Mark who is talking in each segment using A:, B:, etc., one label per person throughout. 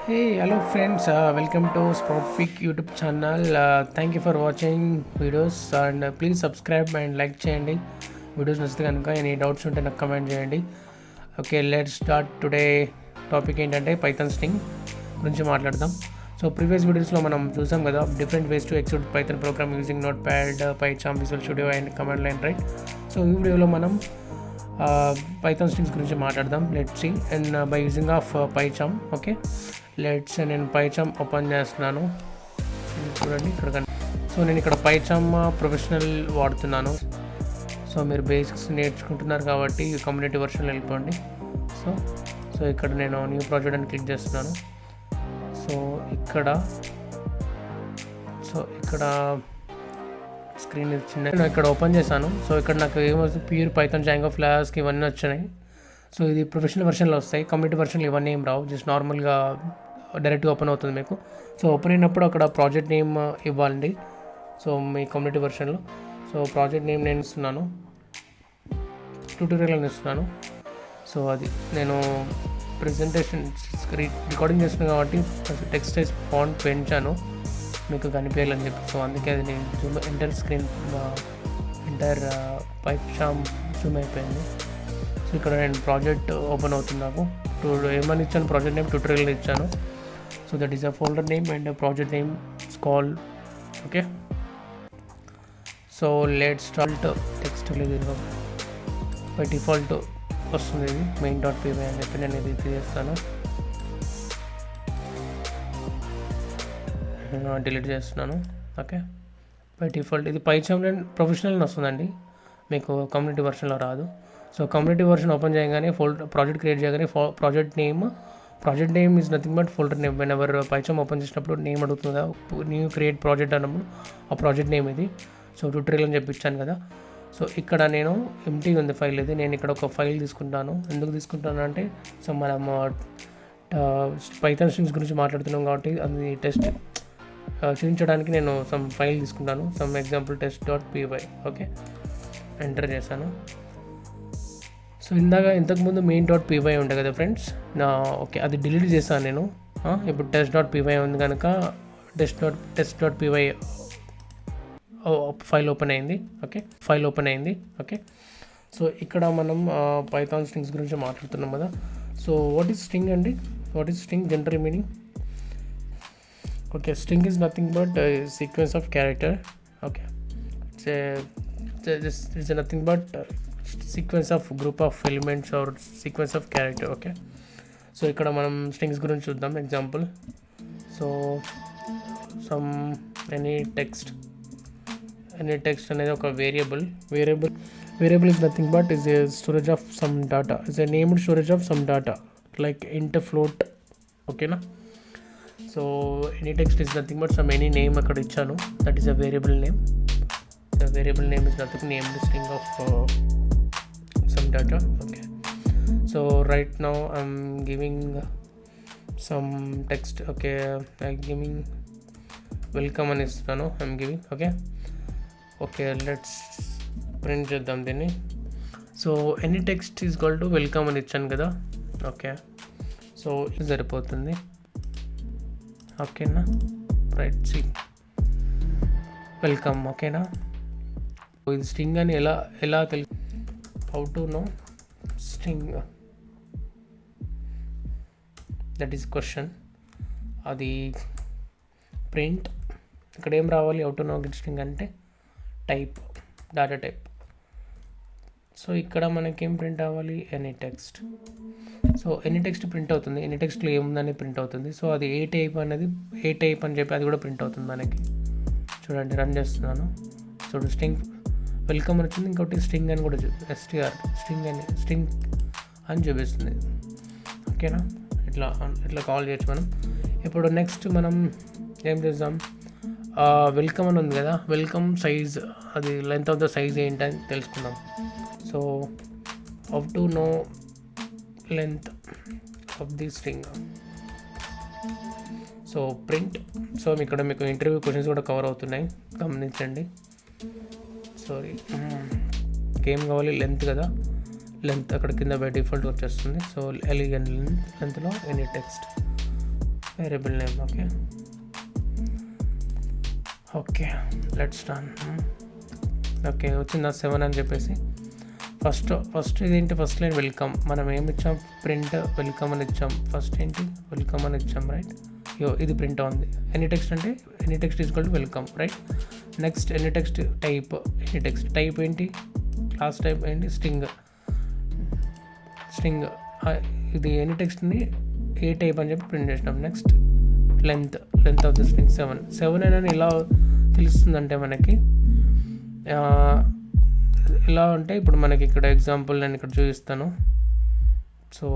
A: Hey, hello friends. Welcome to Spotfik YouTube channel. Thank you for watching videos and please subscribe and like చేయండి. Videos నచ్చితే కనుక any doubts ఉంటే నాకు comment చేయండి. Okay, let's start. Today topic ఏంటంటే Python string గురించి మాట్లాడదాం. So previous వీడియోస్లో మనం చూసాం కదా, different ways to execute Python program using notepad, PyCharm, Visual Studio and command line, right? So ఈ వీడియోలో మనం పైథాన్ స్ట్రింగ్స్ గురించి మాట్లాడదాం. Let's see and by using of PyCharm. Okay, let's నేను పైచామ్ ఓపెన్ చేస్తున్నాను, చూడండి ఇక్కడ. సో నేను ఇక్కడ పైచామ్ ప్రొఫెషనల్ వాడుతున్నాను. సో మీరు బేసిక్స్ నేర్చుకుంటున్నారు కాబట్టి కమ్యూనిటీ వర్షన్లో వెళ్ళిపోండి. సో ఇక్కడ నేను న్యూ ప్రాజెక్ట్ అని క్లిక్ చేస్తున్నాను. సో ఇక్కడ స్క్రీన్ చిన్న నేను ఇక్కడ ఓపెన్ చేశాను. సో ఇక్కడ నాకు ఏమొస్తుంది, ప్యూర్ పైథాన్, జాంగో, ఫ్లాస్క్ ఇవన్నీ వచ్చినాయి. సో ఇది ప్రొఫెషనల్ వర్షన్లో వస్తాయి. కమ్యూనిటీ వర్షన్లో ఇవన్నీ ఏం రావు, జస్ట్ నార్మల్గా డైరెక్ట్గా ఓపెన్ అవుతుంది మీకు. సో ఓపెన్ అయినప్పుడు అక్కడ ప్రాజెక్ట్ నేమ్ ఇవ్వాలండి. సో మీ కమ్యూనిటీ వర్షన్లో సో ప్రాజెక్ట్ నేమ్ నేను ఇస్తున్నాను, ట్యూటోరియల్ అని ఇస్తున్నాను. సో అది నేను ప్రెజెంటేషన్ రికార్డింగ్ చేస్తున్నాను కాబట్టి టెక్స్ట్ సైజ్ ఫాంట్ పెంచాను మీకు కనిపించాలని చెప్పి. సో అందుకే అది నేను zoom entire screen entire PyCharm zoom అయిపోయింది. సో ఇక్కడ నేను ప్రాజెక్ట్ ఓపెన్ అవుతుంది. నాకు ఏమని ఇచ్చాను, ప్రాజెక్ట్ నేమ్ ట్యూటోరియల్ ఇచ్చాను. So that is a folder name and project name స్కాల్. Okay, so let's start. Text లేదు, బై డిఫాల్ట్ వస్తుంది ఇది main.py అని చెప్పి నేను ఇది తీసేస్తాను, డిలీట్ చేస్తున్నాను. ఓకే, బై డిఫాల్ట్ ఇది పైచామ్ ప్రొఫెషనల్ వస్తుందండి, మీకు కమ్యూనిటీ వర్షన్లో రాదు. సో కమ్యూనిటీ వర్షన్ ఓపెన్ చేయగానే ప్రాజెక్ట్ క్రియేట్ చేయగానే project name is nothing but folder name. Whenever PyCharm open చేసినప్పుడు నేమ్ అడుగుతుందా, న్యూ క్రియేట్ ప్రాజెక్ట్ అన్నప్పుడు ఆ ప్రాజెక్ట్ నేమ్ ఇది. సో ట్యూటోరియల్ అని చెప్పించాను కదా. సో ఇక్కడ నేను ఎంటీ ఉంది ఫైల్, ఇది నేను ఇక్కడ ఒక ఫైల్ తీసుకుంటాను. ఎందుకు తీసుకుంటాను అంటే, సో మనం పైథాన్ స్ట్రింగ్స్ గురించి మాట్లాడుతున్నాం కాబట్టి అది టెస్ట్ చూపించడానికి నేను సమ్ ఫైల్ తీసుకుంటాను, some example test.py. Okay, enter చేశాను. సో ఇంతకుముందు main.py ఉండే కదా ఫ్రెండ్స్, ఓకే అది డిలీట్ చేశాను నేను. ఇప్పుడు test.py ఉంది కనుక test.py ఫైల్ ఓపెన్ అయింది. ఓకే, సో ఇక్కడ మనం పైథాన్ స్ట్రింగ్స్ గురించి మాట్లాడుతున్నాం కదా. సో వాట్ ఈజ్ స్ట్రింగ్ అండి, what is string general meaning? Okay, string is nothing but sequence of character. Okay, it's nothing but sequence of group of elements or sequence of character. Okay, so ఇక్కడ మనం strings గురించి చూద్దాం. Example, so some any text అనేది ఒక variable is nothing but is a storage of some data, is a named storage of some data like int, float. ఓకేనా? So any text is nothing but some any name అక్కడ ఇచ్చాను, that is a variable name. The variable name is nothing named string of some data. Okay, so right now I'm giving some text. Okay, I'm giving welcome అని ఇస్తాను, I'm giving. Okay, let's print చేద్దాం దీన్ని. So any text is equal to welcome అని ఇచ్చాను కదా. Okay, so ఇది సరిపోతుంది. ఓకేనా, రైట్, సి వెల్కమ్. ఓకేనా, ఇది స్ట్రింగ్ అని ఎలా తెలుసు, how to know string, that is question. అది ప్రింట్ ఇక్కడ ఏం రావాలి, హౌ టు నో స్ట్రింగ్ అంటే టైప్, డేటా టైప్. సో ఇక్కడ మనకేం ప్రింట్ అవ్వాలి, any text. So any text print అవుతుంది, ఎనీ టెక్స్ట్లో ఏముందని ప్రింట్ అవుతుంది. సో అది ఏ టైప్ అని చెప్పి అది కూడా ప్రింట్ అవుతుంది మనకి. చూడండి, రన్ చేస్తున్నాను. చూడు, స్ట్రింగ్ వెల్కమ్ అని వచ్చింది, ఇంకోటి స్ట్రింగ్ అని కూడా స్ట్రింగ్ అని చూపిస్తుంది. ఓకేనా, ఇట్లా కాల్ చేయొచ్చు మనం. ఇప్పుడు నెక్స్ట్ మనం ఏం చేద్దాం, వెల్కమ్ అని ఉంది కదా, వెల్కమ్ సైజ్, అది లెంత్ ఆఫ్ ద సైజ్ ఏంటని తెలుసుకుందాం. So how to know length of the string. So print. So ఇక్కడ మీకు ఇంటర్వ్యూ క్వశ్చన్స్ కూడా కవర్ అవుతున్నాయి, గమనించండి. సారీ, ఏం కావాలి, లెంత్ కదా, లెంత్ అక్కడ కింద బై డిఫాల్ట్ వచ్చేస్తుంది. సో ఎలిగన్ లెంత్లో any text. Variable name. Okay let's run. Okay వచ్చిందా 7 అని చెప్పేసి. ఫస్ట్ ఇదేంటి, ఫస్ట్ లైన్ వెల్కమ్. మనం ఏమి ఇచ్చాం, ప్రింట్ వెల్కమ్ అని ఇచ్చాం. ఫస్ట్ ఏంటి, వెల్కమ్ అని ఇచ్చాం, రైట్. ఇది ప్రింట్ ఉంది. ఎనీ టెక్స్ట్ అంటే any text is equal to welcome, right. Next any text type. Any text type ఏంటి, క్లాస్ టైప్ ఏంటి, స్ట్రింగ్. ఇది ఎనీ టెక్స్ట్ని ఏ టైప్ అని చెప్పి ప్రింట్ చేసినాం. Next length of the string 7 అని ఎలా తెలుస్తుందంటే మనకి ఎలా అంటే ఇప్పుడు మనకి ఇక్కడ ఎగ్జాంపుల్ నేను ఇక్కడ చూపిస్తాను. సో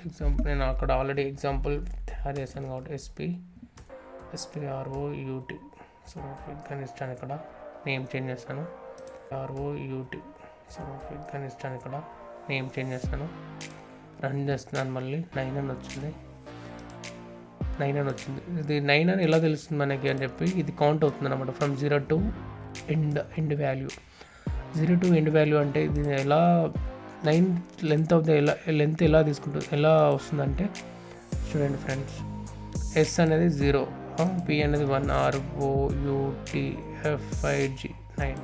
A: ఎగ్జాంపుల్ నేను అక్కడ ఆల్రెడీ ఎగ్జాంపుల్ తయారు చేశాను కాబట్టి SPROUT. సో కానీ ఇస్తాను ఇక్కడ నేమ్ చేంజ్ చేస్తాను. ROUT. సో కానీ ఇస్తాను ఇక్కడ నేమ్ చేంజ్ చేస్తాను. రన్ చేస్తున్నాను. మళ్ళీ 9 అని వచ్చింది. ఇది 9 అని ఎలా తెలుస్తుంది మనకి అని చెప్పి ఇది కౌంట్ అవుతుంది అనమాట. From 0 to end value. 0 to end value అంటే ఇది ఎలా 9 లెంత్ ఎలా తీసుకుంటుంది, ఎలా వస్తుందంటే చూడండి ఫ్రెండ్స్. S అనేది 0, P అనేది 1, ROUT F5G 9.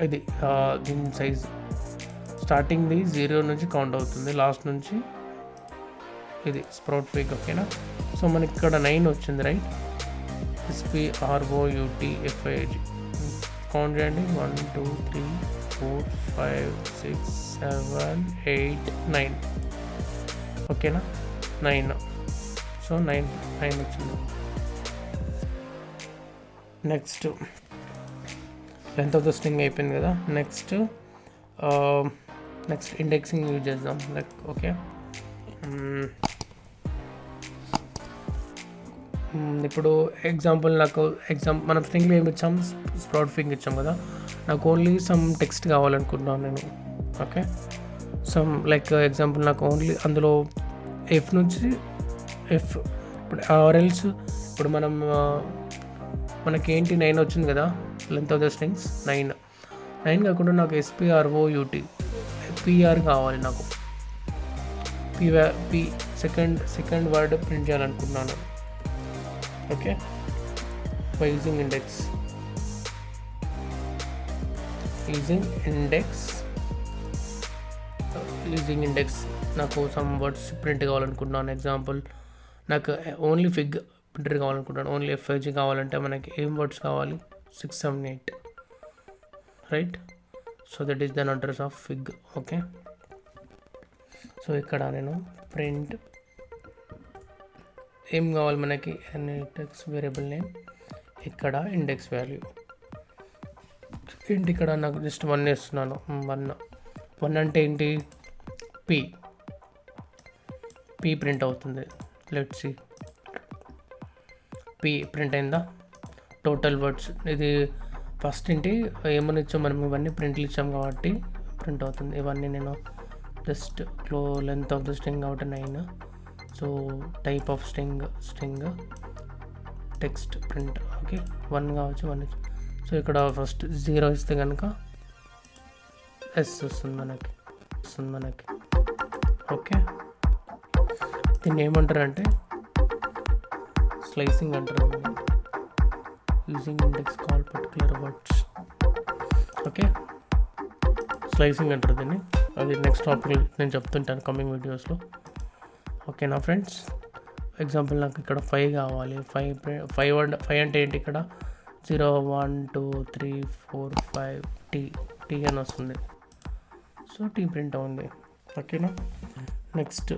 A: ఇది దీని సైజ్ స్టార్టింగ్ది 0 నుంచి కౌంట్ అవుతుంది, లాస్ట్ నుంచి ఇది స్ప్రౌట్ ఫిగ్. ఓకేనా. సో మనకి ఇక్కడ 9 వచ్చింది, రైట్. SPROUT F5G కౌంట్ చేయండి. 1 2 3 4 5 6 7 8 9. ఓకేనా, 9. సో 9 వచ్చింది. Next length of the string అయిపోయింది కదా. నెక్స్ట్ ఇండెక్సింగ్ యూజ్ చేద్దాం. ఓకే ఇప్పుడు ఎగ్జాంపుల్ మనం స్ట్రింగ్లో ఏమి ఇచ్చాం, స్ప్రౌట్ ఫిగ్ ఇచ్చాం కదా. నాకు ఓన్లీ సమ్ టెక్స్ట్ కావాలనుకుంటున్నాను నేను. ఓకే సమ్ ఎగ్జాంపుల్ నాకు ఓన్లీ అందులో F నుంచి ఇప్పుడు ఆర్ఎల్స్ ఇప్పుడు మనకి ఏంటి 9 వచ్చింది కదా లెంత్ ఆఫ్ ద స్ట్రింగ్స్ 9 కాకుండా నాకు SPROUT PR కావాలి. నాకు P సెకండ్ వర్డ్ ప్రింట్ చేయాలనుకుంటున్నాను. ఓకే బై యూజింగ్ ఇండెక్స్ నాకు సమ్ వర్డ్స్ ప్రింట్ కావాలనుకుంటున్నాను. ఎగ్జాంపుల్ నాకు ఓన్లీ ఫిగ్ ప్రింటర్ కావాలనుకుంటున్నాను. ఓన్లీ F5G కావాలంటే మనకి ఏం వర్డ్స్ కావాలి, 6 7 8, right. So that is then address of fig. Okay so ఇక్కడ నేను ప్రింట్ ఏం కావాలి మనకి, టెక్స్ట్ వేరియబుల్ నేమ్, ఇక్కడ ఇండెక్స్ వాల్యూ ఏంటి, ఇక్కడ నాకు జస్ట్ 1 వేస్తున్నాను. 1 అంటే ఏంటి, P ప్రింట్ అవుతుంది. లెట్స్ సీ, P ప్రింట్ అయిందా. టోటల్ వర్డ్స్ ఇది ఫస్ట్ ఏంటి ఏమని ఇచ్చాం మనం, ఇవన్నీ ప్రింట్లు ఇచ్చాం కాబట్టి ప్రింట్ అవుతుంది. ఇవన్నీ నేను just length of the string కాబట్టి 9. So type of string text print. Okay 1 కావచ్చు, 1. సో ఇక్కడ ఫస్ట్ 0 ఇస్తే కనుక S వస్తుంది మనకి. ఓకే దీన్ని ఏమంటారంటే స్లైసింగ్ అంటారు. Using index call particular words. Okay slicing అంటారు దీన్ని. అది నెక్స్ట్ టాపిక్ నేను చెప్తుంటాను కమింగ్ వీడియోస్లో. ఓకేనా ఫ్రెండ్స్. ఎగ్జాంపుల్ నాకు ఇక్కడ 5 కావాలి. 5 అంటే ఏంటి, ఇక్కడ 0 1 2 3 4 5 T అని వస్తుంది. సో T ప్రింట్ ఉంది. ఓకేనా. Next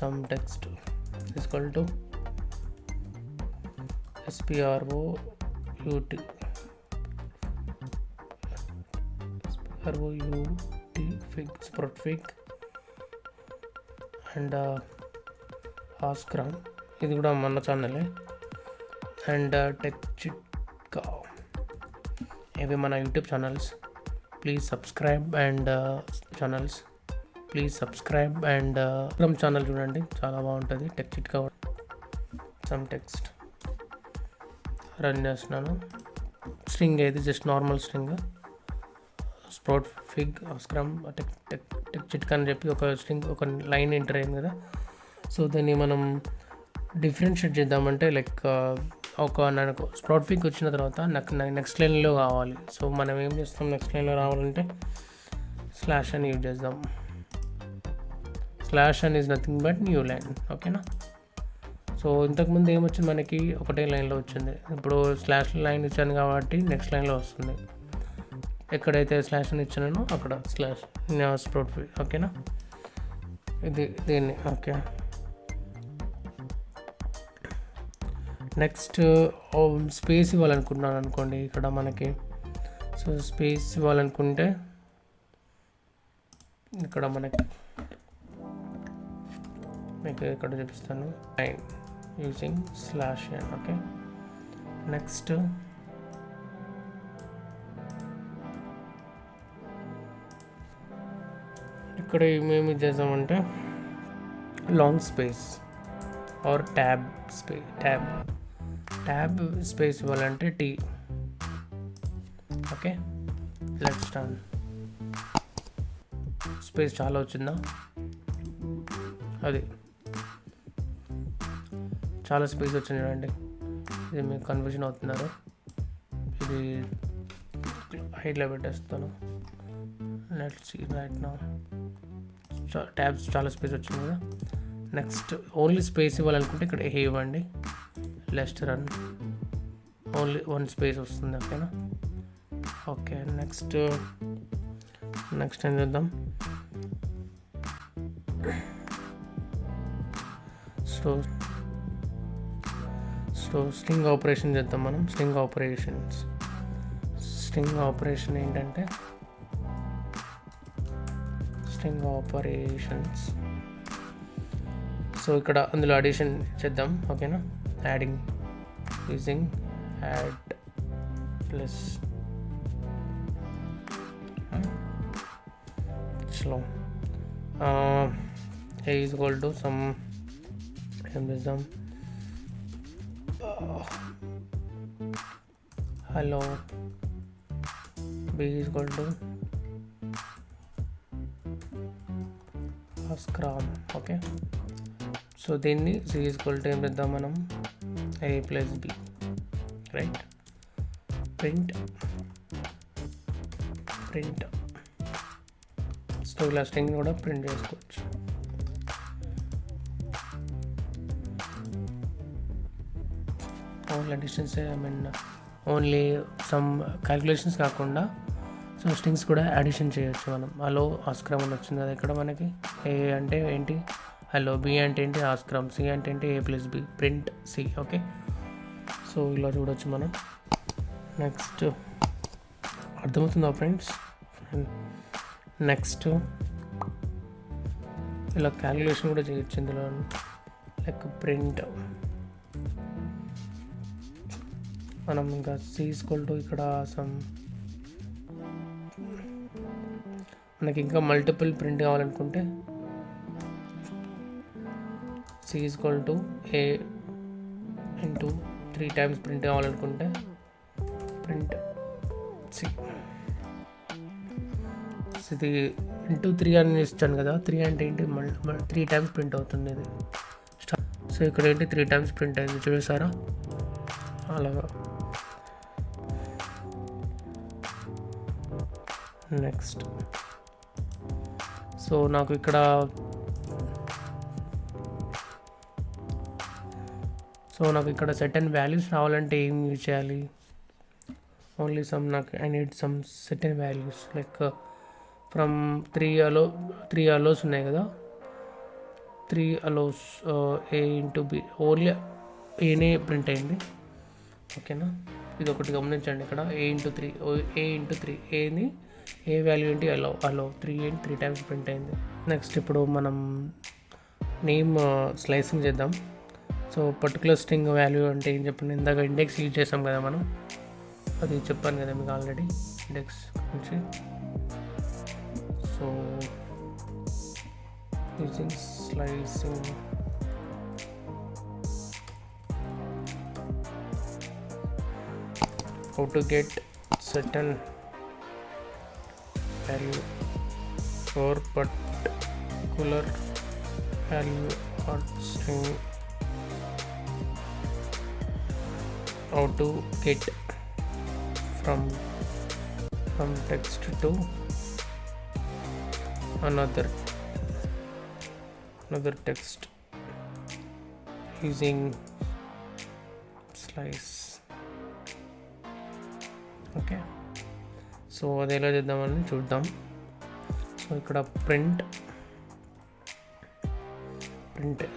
A: some text equal to SPROUT fig sprout fig and ఆస్క్రామ్, ఇది కూడా మన ఛానలే. అండ్ టెక్చిట్కా, ఇవి మన YouTube channels. Please subscribe and Telegram channel చూడండి, చాలా బాగుంటుంది. టెక్చిట్కా సమ్ టెక్స్ట్ రన్ చేస్తున్నాను. స్ట్రింగ్ ఇది just normal string. Sprout fig స్క్రమ్ టెక్ టెక్ టెక్ చిట్కా అని చెప్పి ఒక స్ట్రింగ్ ఒక లైన్ ఎంటర్ అయింది కదా. సో దాన్ని మనం డిఫరెన్షియేట్ చేద్దామంటే లైక్ నాకు స్ప్రౌట్ ఫిగ్ వచ్చిన తర్వాత నాకు నెక్స్ట్ లైన్లో కావాలి. సో మనం ఏం చేస్తాం, నెక్స్ట్ లైన్లో రావాలంటే స్లాష్ అని యూజ్ చేద్దాం. స్లాష్ అని is nothing but new line. ఓకేనా. సో ఇంతకుముందు ఏమొచ్చింది మనకి ఒకటే లైన్లో వచ్చింది. ఇప్పుడు స్లాష్ లైన్ ఇచ్చాను కాబట్టి నెక్స్ట్ లైన్లో వస్తుంది. ఎక్కడైతే స్లాష్ అని ఇచ్చానో అక్కడ స్లాష్ స్ప్రౌట్ ఫిగ్. ఓకేనా. దీన్ని ఓకే. నెక్స్ట్ స్పేస్ ఇవ్వాలనుకుంటున్నాను అనుకోండి ఇక్కడ మనకి. సో స్పేస్ ఇవ్వాలనుకుంటే ఇక్కడ మనకి మీకు ఇక్కడ చూపిస్తాను line using slash n. Okay. Next ఇక్కడ ఏమేమి చేద్దామంటే long space or tab space ఇవ్వాలంటే T. Okay. Let's start. Space చాలా వచ్చిందా, అది చాలా స్పేస్ వచ్చింది చూడండి. ఇది మీకు కన్ఫ్యూజన్ అవుతున్నారు. ఇది హైట్లో పెట్టేస్తాను. Let's see right now. Tabs చాలా స్పేస్ వచ్చింది కదా. నెక్స్ట్ ఓన్లీ స్పేస్ ఇవ్వాలనుకుంటే ఇక్కడ ఏ ఇవ్వండి. లెస్ట్ రన్ ఓన్లీ 1 స్పేస్ వస్తుంది. ఓకేనా. ఓకే. నెక్స్ట్ ఏం చేద్దాం. సో స్ట్రింగ్ ఆపరేషన్ చేద్దాం మనం. స్ట్రింగ్ ఆపరేషన్ ఏంటంటే స్ట్రింగ్ ఆపరేషన్స్. సో ఇక్కడ అందులో అడిషన్ చేద్దాం. ఓకేనా. Adding using add plus slow a is equal to some ఏం చేద్దాం. Hello b is equal to scram. Okay. So దీన్ని c is equal to ఏం చేద్దాం మనం, a plus b. Right. Print so ఇలా స్ట్రింగ్ కూడా ప్రింట్ చేసుకోవచ్చు. Only additions only some calculations కాకుండా సో స్ట్రింగ్స్ కూడా అడిషన్ చేయొచ్చు మనం. హలో ఆస్క్రమ్ అని వచ్చింది కదా ఇక్కడ మనకి. ఏ అంటే ఏంటి హలో, బి అంటే ఏంటి ఆస్క్రమ్, సి అంటే ఏంటి a plus b, print c. Okay. So ఇలా చూడొచ్చు మనం. నెక్స్ట్ అర్థమవుతుందా ఫ్రెండ్స్? నెక్స్ట్ ఇలా క్యాలిక్యులేషన్ కూడా చేయొచ్చు ఇందులో. లైక్ ప్రింట్ మనం ఇంకా సి ఈక్వల్ టు ఇక్కడ సమ్ మనకి ఇంకా మల్టిపుల్ ప్రింట్ కావాలనుకుంటే C equal to a into 3 times print కావాలనుకుంటే ప్రింట్ సి. ఇది ఇంటూ 3 అని ఇస్తాను కదా. 3 అంటే ఏంటి, 3 times ప్రింట్ అవుతుంది ఇది. సో ఇక్కడ ఏంటి 3 times ప్రింట్ అయింది చూసారా అలాగా. నెక్స్ట్ సో నాకు ఇక్కడ సెర్టన్ వాల్యూస్ రావాలంటే ఏం యూజ్ చేయాలి. ఓన్లీ సమ్ నాకు I need some certain values like from 3 allows ఉన్నాయి కదా. 3 allows a into b, only ఏనే ప్రింట్ అయింది. ఓకేనా. ఇది ఒకటి గమనించండి. ఇక్కడ ఏ ఇంటూ త్రీ ఏని ఏ వాల్యూ ఏంటి అలో 3 ఏంటి 3 times ప్రింట్ అయింది. నెక్స్ట్ ఇప్పుడు మనం నేమ్ స్లైసింగ్ చేద్దాం. సో పర్టికులర్ స్ట్రింగ్ వాల్యూ అంటే ఏం చెప్పండి, ఇందాక ఇండెక్స్ యూజ్ చేసాం కదా మనం, అది చెప్పాను కదా మీకు ఆల్రెడీ ఇండెక్స్ గురించి. So using slicing how to get certain value for particular value or string. How to get from text to another text using slice. Okay, so అది ఎలా చేద్దామని చూద్దాం. సో ఇక్కడ ప్రింట్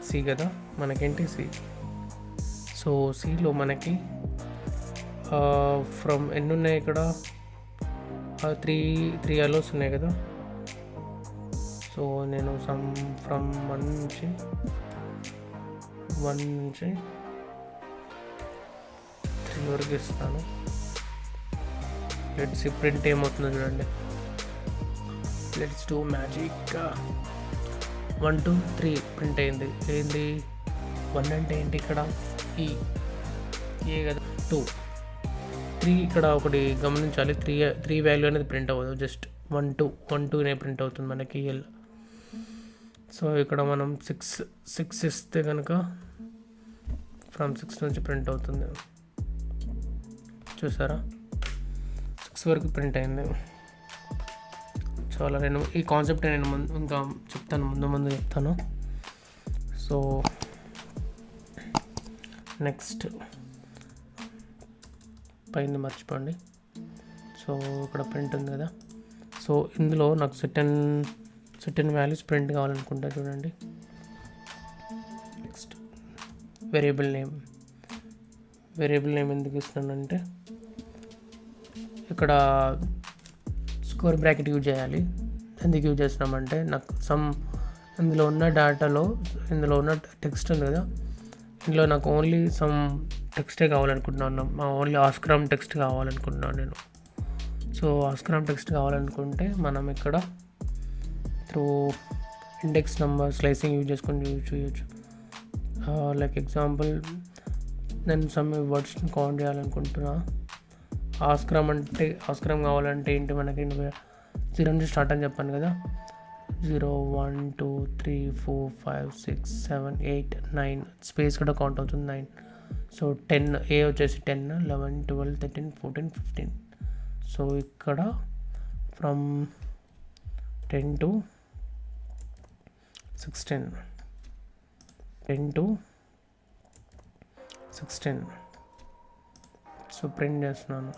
A: సి కదా, మనకేంటి సి. సో సిలో మనకి ఫ్రమ్ ఎన్ని ఉన్నాయి ఇక్కడ, త్రీ అలోస్ ఉన్నాయి కదా. సో నేను ఫ్రమ్ 1 నుంచి 3 వరకు ఇస్తాను. లెట్స్ ప్రింట్ ఏమవుతుందో చూడండి. Let's do magic. 1 2 3 ప్రింట్ అయింది. ఏంది 1 అంటే ఏంటి ఇక్కడ, ఏ కదా. 2 3 ఇక్కడ ఒకటి గమనించాలి, 3 వాల్యూ అనేది ప్రింట్ అవ్వదు, జస్ట్ 1 2 ప్రింట్ అవుతుంది మనకి ఎల్. సో ఇక్కడ మనం 6 ఇస్తే కనుక ఫ్రమ్ 6 నుంచి ప్రింట్ అవుతుంది. చూసారా, 6 వరకు ప్రింట్ అయింది. చాలా నేను ఈ కాన్సెప్ట్ నేను ఇంకా చెప్తాను, ముందు చెప్తాను. సో నెక్స్ట్ పైన మర్చిపోండి. సో ఇక్కడ ప్రింట్ ఉంది కదా. సో ఇందులో నాకు సెటన్ వాల్యూస్ ప్రింట్ కావాలనుకుంటా, చూడండి. నెక్స్ట్ వేరియబుల్ నేమ్ ఎందుకు ఇస్తున్నానంటే ఇక్కడ స్క్వేర్ బ్రాకెట్ యూజ్ చేయాలి. ఎందుకు యూజ్ చేస్తున్నామంటే నాకు ఇందులో ఉన్న డేటాలో ఇందులో ఉన్న టెక్స్ట్ ఉంది కదా, ఇందులో నాకు ఓన్లీ టెక్స్టే కావాలనుకుంటున్నాను. ఓన్లీ ఆస్క్రామ్ టెక్స్ట్ కావాలనుకుంటున్నాను నేను. సో ఆస్క్రామ్ టెక్స్ట్ కావాలనుకుంటే మనం ఇక్కడ through index number slicing use చేసుకొని చేయొచ్చు. లైక్ ఎగ్జాంపుల్ నేను సమ్ వర్డ్స్ని కౌంట్ చేయాలనుకుంటున్నా. ఆస్క్రామ్ కావాలంటే ఏంటి, మనకి 0 నుంచి స్టార్ట్ అని చెప్పాను కదా. 0 1 2 3 4 5 6 7 8 9 స్పేస్ కూడా కౌంట్ అవుతుంది 9. సో 10 ఏ వచ్చేసి 10 11 12 13 14 15. సో ఇక్కడ ఫ్రమ్ 10 to 16 సో ప్రింట్ చేస్తున్నాను.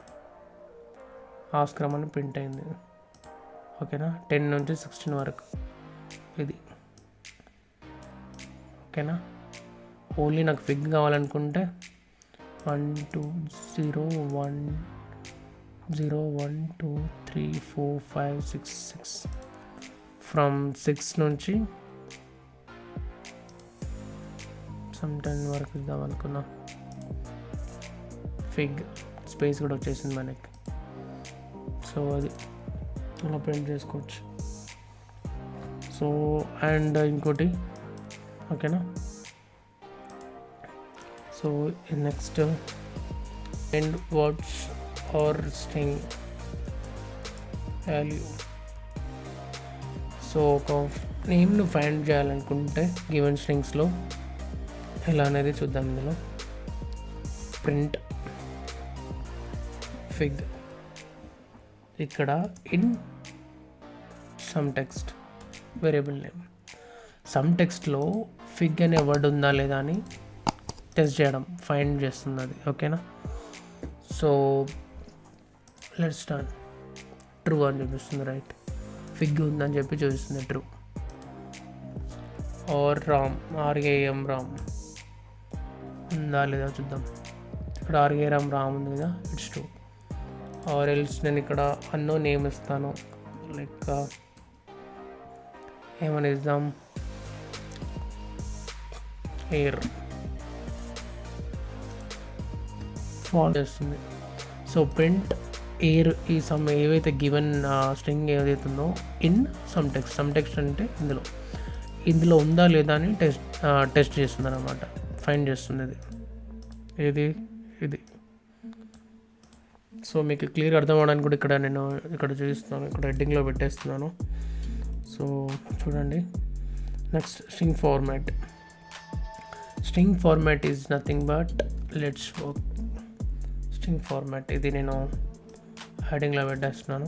A: ఆస్క్రామ్ అని ప్రింట్ అయింది. ఓకేనా, 10 నుంచి 16 వరకు ఇది. ఓకేనా, ఓన్లీ నాకు ఫిగ్ కావాలనుకుంటే 1 2 0 1 0 1 2 3 4 5 6 ఫ్రమ్ 6 నుంచి 10 వరకు ఇద్దాం అనుకున్నా. ఫిగ్ స్పేస్ కూడా వచ్చేసింది మనకి. సో అది అలా ప్రింట్ చేసుకోవచ్చు. సో అండ్ ఇంకోటి, ఓకేనా. So next end words or string value. So ఒక నేమ్ను ఫైండ్ చేయాలనుకుంటే గివెన్ స్ట్రింగ్స్లో ఎలా అనేది చూద్దాం. ఇందులో ప్రింట్ ఫిగ్, ఇక్కడ in some text variable name. Some టెక్స్ట్లో ఫిగ్ అనే వర్డ్ ఉందా లేదా అని టెస్ట్ చేయడం, ఫైండ్ చేస్తుంది అది. ఓకేనా, సో లెట్స్ స్టార్ట్. ట్రూ అని చూపిస్తుంది, రైట్. ఫిగ్ ఉందని చెప్పి చూపిస్తుంది true. Or Ram, RAM Ram ఉందా లేదా చూద్దాం. ఇక్కడ RAM రామ్ ఉంది కదా, ఇట్స్ ట్రూ. ఆర్ ఎల్స్ నేను ఇక్కడ అన్నో నేమ్ ఇస్తాను, లైక్ ఏమని ఇద్దాం, ఎయిర్. ఫాల్ చేస్తుంది. సో ప్రింట్ ఎయిర్ ఈ సమ్ ఏవైతే గివెన్ స్ట్రింగ్ ఏదైతే ఉందో ఇన్ సమ్ టెక్స్ట్ అంటే ఇందులో ఉందా లేదా అని టెస్ట్ చేస్తుంది అనమాట, ఫైండ్ చేస్తుంది. ఇది సో మీకు క్లియర్ అర్థం అవడానికి కూడా ఇక్కడ నేను ఇక్కడ చూపిస్తున్నాను, ఇక్కడ హెడ్డింగ్లో పెట్టేస్తున్నాను. సో చూడండి. Next string format. String format is nothing but let's work. String format ఇది నేను హెడ్డింగ్లో పెట్టేస్తున్నాను.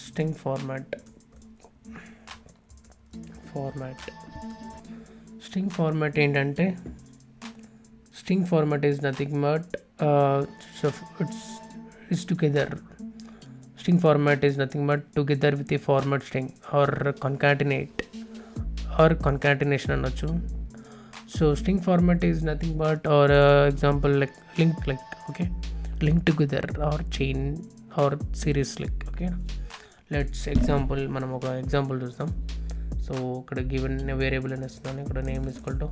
A: స్ట్రింగ్ ఫార్మాట్ స్ట్రింగ్ ఫార్మాట్ ఏంటంటే string format is nothing but it's together. String format is nothing but together with a format string or concatenation అనొచ్చు. So string format is nothing but or example like link together or chain or series okay. Let's example మనం ఒక example చూద్దాం. So ఇక్కడ given variable అని ఇస్తున్నాను. ఇక్కడ name is equal to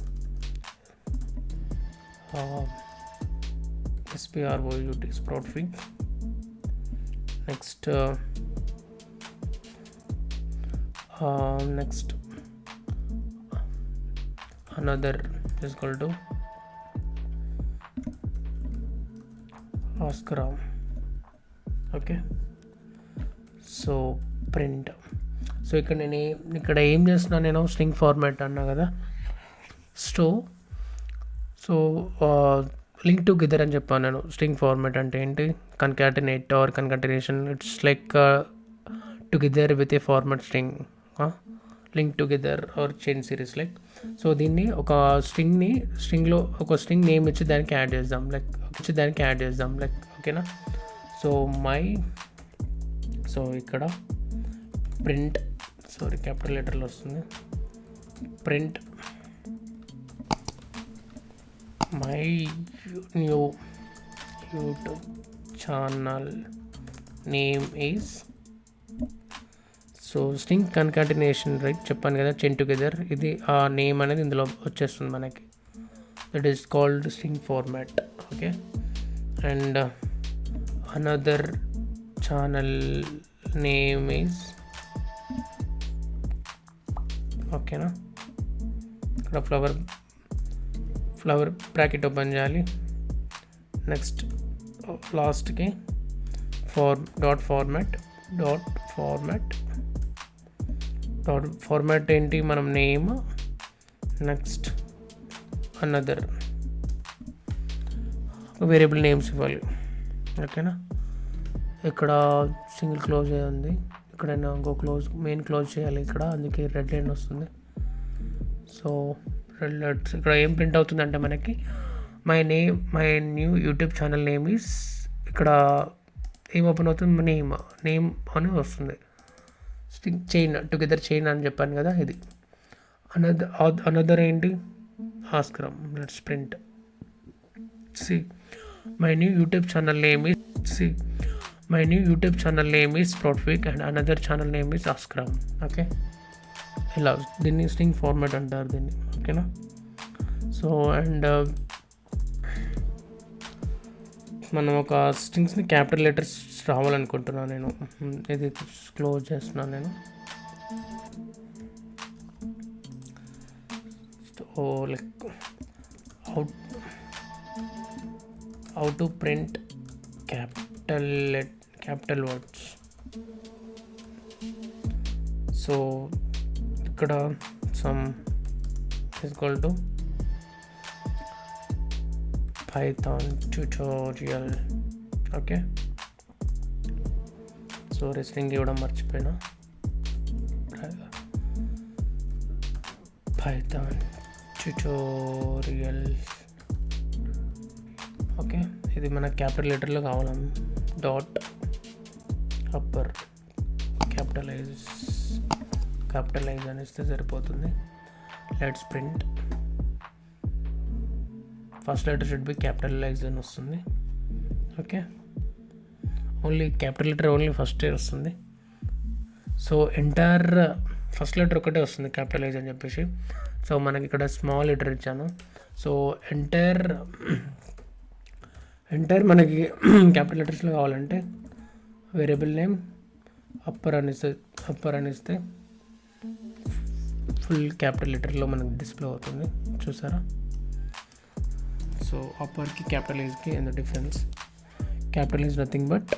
A: SPROUT sprout fig. Next another is equal to Oscar. Okay, so print. So ఇక్కడ ఏం చేస్తున్నా నేను స్ట్రింగ్ ఫార్మాట్ అన్నా కదా. సో లింక్ టుగెదర్ అని చెప్పాను నేను. స్ట్రింగ్ ఫార్మాట్ అంటే ఏంటి? Concatenate or concatenation. It's like together with a format string. Link together or chain series like. So దీన్ని ఒక స్ట్రింగ్లో ఒక స్ట్రింగ్ నేమ్ ఇచ్చి దానికి యాడ్ చేద్దాం లైక్ ఓకేనా. సో ఇక్కడ ప్రింట్ క్యాపిటల్ లెటర్లో వస్తుంది. Print my new YouTube channel name is. So string concatenation right చెప్పాను కదా, చైన్ టుగెదర్. ఇది ఆ నేమ్ అనేది ఇందులో వచ్చేస్తుంది మనకి. That is called string format. Okay. And another channel name is ఓకేనా. ఇక్కడ ఫ్లవర్ బ్రాకెట్ ఓపెన్ చేయాలి. నెక్స్ట్ లాస్ట్కి ఫార్మాట్ ఏంటి? మనం name, next another variable names ఇవ్వాలి. ఓకేనా. ఇక్కడ సింగిల్ క్లోజ్ ఉంది, ఇక్కడ ఇంకో మెయిన్ క్లోజ్ చేయాలి ఇక్కడ, అందుకే రెడ్ లైన్ వస్తుంది. సో రెడ్ లైన్స్ ఇక్కడ ఏం ప్రింట్ అవుతుందంటే మనకి my new YouTube channel name is. ఇక్కడ ఏం ఓపెన్ అవుతుంది? నేమ్ అని వస్తుంది. స్ట్రింగ్ చైన్ టుగెదర్ చైన్ అని చెప్పాను కదా, ఇది. అనదర్ ఏంటి? ఆస్కరం. Let's print my new YouTube channel name is sprout fig and another channel name is ఆస్కరం. ఓకే, ఇలా దీన్ని స్ట్రింగ్ ఫార్మాట్ అంటారు దీన్ని. ఓకేనా. సో అండ్ మనం ఒక స్ట్రింగ్స్ని క్యాపిటల్ లెటర్స్ రావాలనుకుంటున్నాను నేను. ఇది క్లోజ్ చేస్తున్నాను నేను. So like how to print capital words. So ఇక్కడ sum is equal to Python tutorial. Okay. So రెస్టింగ్ ఇవ్వడం మర్చిపోయినా. Python tutorial. ఓకే, ఇది మన క్యాపిటల్ లెటర్లో కావాలి. డాట్ అప్పర్ క్యాపిటలైజ్ అని ఇస్తే సరిపోతుంది. Let's print. First letter should be capitalized అని వస్తుంది. Okay, only capital letter only first వస్తుంది. సో ఎంటైర్ ఫస్ట్ లెటర్ ఒకటే వస్తుంది క్యాపిటలైజ్ అని చెప్పేసి. సో మనకి ఇక్కడ స్మాల్ లెటర్ ఇచ్చాను. సో ఎంటైర్ మనకి క్యాపిటల్ లెటర్స్లో కావాలంటే వేరియబుల్ నేమ్ అప్పర్ అనిస్తే ఫుల్ క్యాపిటల్ లెటర్లో మనకి డిస్ప్లే అవుతుంది. చూసారా? సో అప్పర్కి క్యాపిటలైజ్కి ఎంత difference. Capital is nothing but.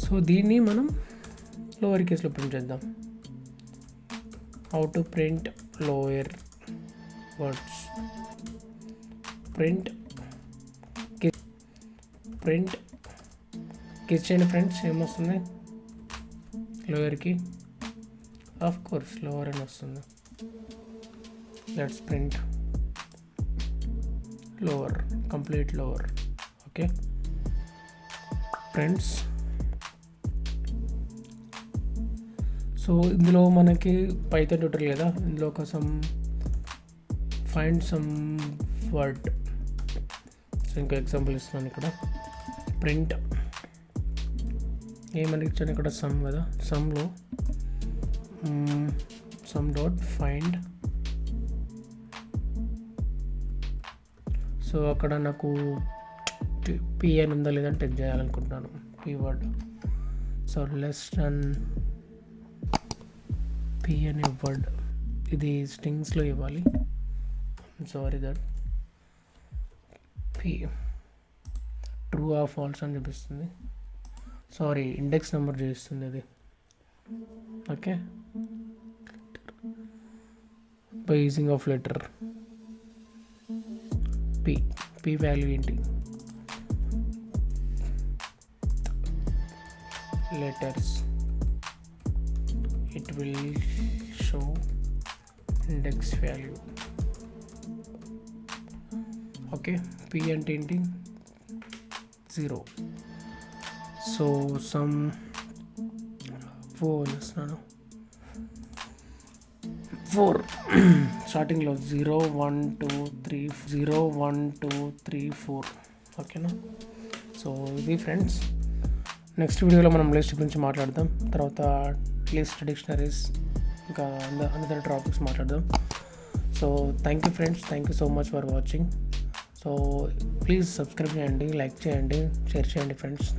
A: So దీన్ని మనం లోవర్ కేస్లో ప్రింట్ చేద్దాం. How to print lower words. Print kiss చేయండి ఫ్రెండ్స్. ఏమొస్తుంది లోయర్కి? ఆఫ్ కోర్స్ లోవర్ అని వస్తుంది. Let's print lower, complete lower. Okay friends, so ఇందులో మనకి పైథాన్ ట్యూటోరియల్ కదా, ఇందులో ఒక ఫైండ్ సమ్ వర్డ్. సో ఇంకా ఎగ్జాంపుల్ ఇస్తున్నాను ఇక్కడ. ప్రింట్ ఏమని ఇచ్చాను ఇక్కడ? సమ్ కదా, సమ్లో సమ్ డాట్ ఫైండ్. సో అక్కడ నాకు పి అని ఉందా లేదని టెక్ చేయాలనుకుంటున్నాను, P word. So less than P అనే వర్డ్, ఇది స్ట్రింగ్స్లో ఇవ్వాలి. Sorry that P true or falls అని చూపిస్తుంది. సారీ, ఇండెక్స్ నెంబర్ చూపిస్తుంది అది. Okay, by using of letter. P value ఏంటి? letters. It will show index value. Okay, p అంటే ఏంటి? 0. సో సమ్ 4 ఇస్తున్నాను. 4 స్టార్టింగ్లో 0 1 2 3 0 1 2 3 4. ఓకేనా? సో ఇది ఫ్రెండ్స్. నెక్స్ట్ వీడియోలో మనం లిస్ట్ గురించి మాట్లాడదాం, తర్వాత లిస్ట్, డిక్షనరీస్, ఇంకా అందర్ టాపిక్స్ మాట్లాడదాం. So thank you friends, thank you so much for watching. So please subscribe చేయండి, లైక్ చేయండి, షేర్ చేయండి ఫ్రెండ్స్.